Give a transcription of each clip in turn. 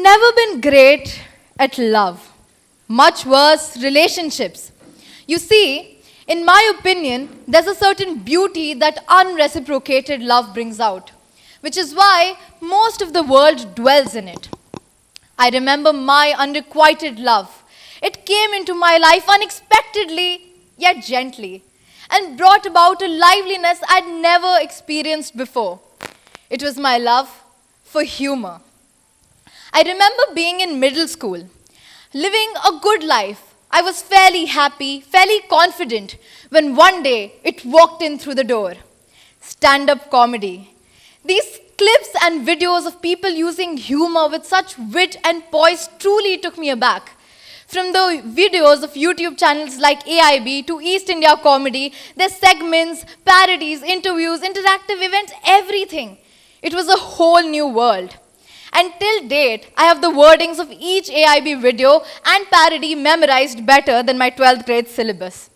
never been great at love, much worse, relationships. You see, in my opinion, there's a certain beauty that unreciprocated love brings out, which is why most of the world dwells in it. I remember my unrequited love. It came into my life unexpectedly, yet gently, and brought about a liveliness I'd never experienced before. It was my love for humor. I remember being in middle school, living a good life. I was fairly happy, fairly confident, when one day it walked in through the door. Stand-up comedy. These clips and videos of people using humor with such wit and poise truly took me aback. From the videos of YouTube channels like AIB to East India Comedy, their segments, parodies, interviews, interactive events, everything. It was a whole new world. And till date, I have the wordings of each AIB video and parody memorized better than my 12th grade syllabus.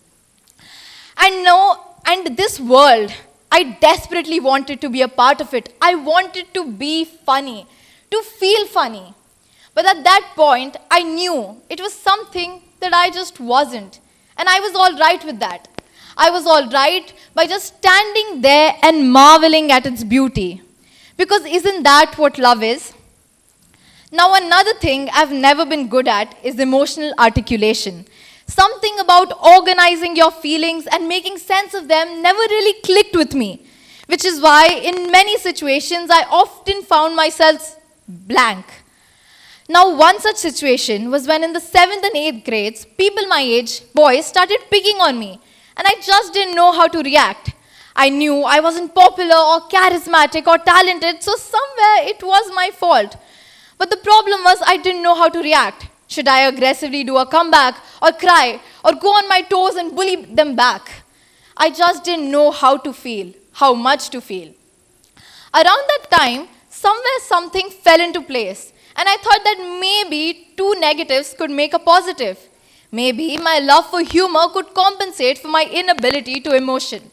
And this world, I desperately wanted to be a part of it. I wanted to be funny, to feel funny. But at that point, I knew it was something that I just wasn't. And I was all right with that. I was all right by just standing there and marveling at its beauty. Because isn't that what love is? Now, another thing I've never been good at is emotional articulation. Something about organizing your feelings and making sense of them never really clicked with me, which is why in many situations I often found myself blank. Now, one such situation was when in the 7th and 8th grades, people my age, boys, started picking on me, and I just didn't know how to react. I knew I wasn't popular or charismatic or talented, so somewhere it was my fault. But the problem was I didn't know how to react. Should I aggressively do a comeback or cry or go on my toes and bully them back? I just didn't know how to feel, how much to feel. Around that time, somewhere something fell into place, and I thought that maybe two negatives could make a positive. Maybe my love for humor could compensate for my inability to emotion.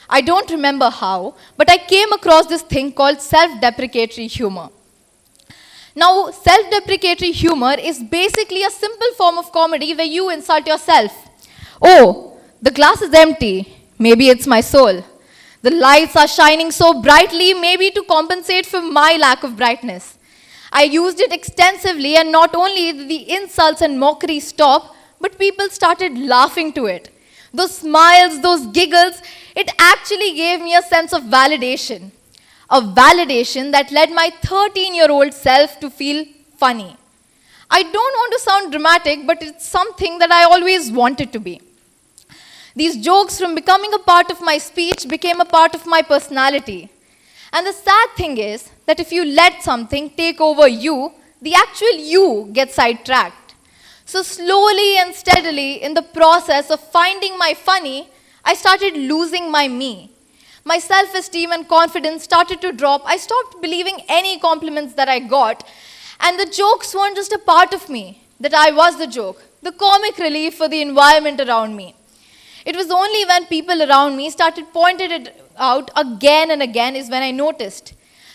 I don't remember how, but I came across this thing called self-deprecatory humor. Now, self-deprecatory humor is basically a simple form of comedy where you insult yourself. Oh, the glass is empty. Maybe it's my soul. The lights are shining so brightly, maybe to compensate for my lack of brightness. I used it extensively, and not only did the insults and mockery stop, but people started laughing to it. Those smiles, those giggles, it actually gave me a sense of validation. A validation that led my 13-year-old self to feel funny. I don't want to sound dramatic, but it's something that I always wanted to be. These jokes, from becoming a part of my speech, became a part of my personality. And the sad thing is that if you let something take over you, the actual you gets sidetracked. So slowly and steadily, in the process of finding my funny, I started losing my me. My self-esteem and confidence started to drop. I stopped believing any compliments that I got. And the jokes weren't just a part of me, that I was the joke, the comic relief for the environment around me. It was only when people around me started pointing it out again and again is when I noticed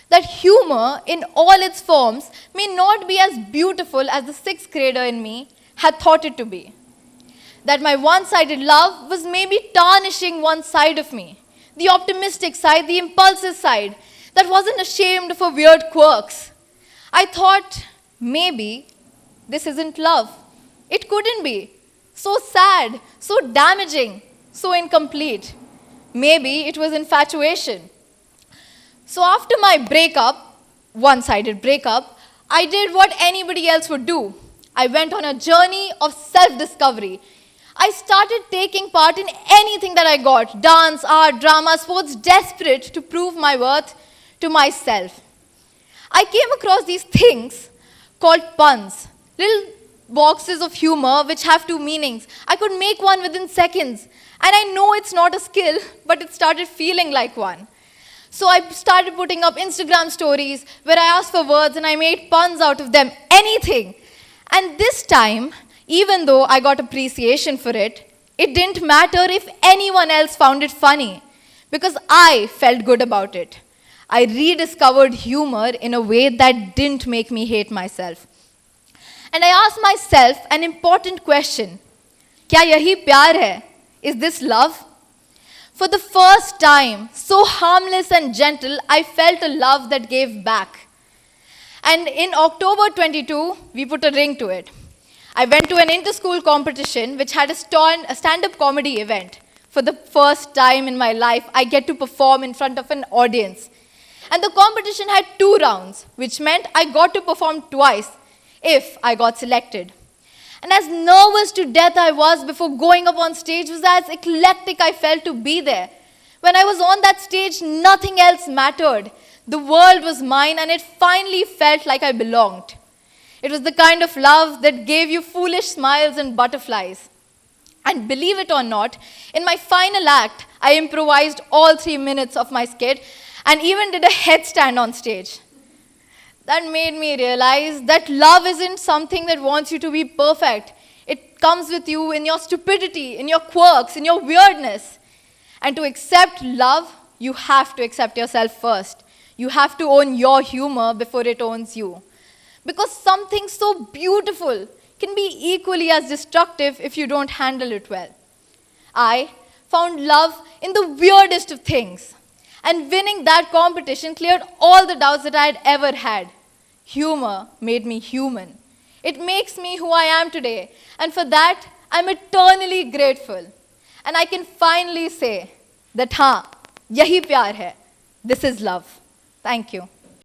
that humor in all its forms may not be as beautiful as the 6th grader in me had thought it to be. That my one-sided love was maybe tarnishing one side of me. The optimistic side, the impulsive side, that wasn't ashamed of her weird quirks. I thought, maybe this isn't love. It couldn't be. So sad, so damaging, so incomplete. Maybe it was infatuation. So after my breakup, one-sided breakup, I did what anybody else would do. I went on a journey of self-discovery. I started taking part in anything that I got, dance, art, drama, sports, desperate to prove my worth to myself. I came across these things called puns, little boxes of humor which have two meanings. I could make one within seconds, and I know it's not a skill, but it started feeling like one. So I started putting up Instagram stories where I asked for words and I made puns out of them, anything. And this time, even though I got appreciation for it, it didn't matter if anyone else found it funny, because I felt good about it. I rediscovered humor in a way that didn't make me hate myself. And I asked myself an important question. क्या यही प्यार है? Is this love? For the first time, so harmless and gentle, I felt a love that gave back. And in October 22, we put a ring to it. I went to an inter-school competition which had a stand-up comedy event. For the first time in my life, I get to perform in front of an audience. And the competition had 2 rounds, which meant I got to perform twice if I got selected. And as nervous to death I was before going up on stage was as eclectic I felt to be there. When I was on that stage, nothing else mattered. The world was mine and it finally felt like I belonged. It was the kind of love that gave you foolish smiles and butterflies. And believe it or not, in my final act, I improvised all 3 minutes of my skit and even did a headstand on stage. That made me realize that love isn't something that wants you to be perfect. It comes with you in your stupidity, in your quirks, in your weirdness. And to accept love, you have to accept yourself first. You have to own your humor before it owns you. Because something so beautiful can be equally as destructive if you don't handle it well. I found love in the weirdest of things. And winning that competition cleared all the doubts that I had ever had. Humor made me human. It makes me who I am today. And for that, I'm eternally grateful. And I can finally say that हाँ, यही प्यार है. This is love. Thank you.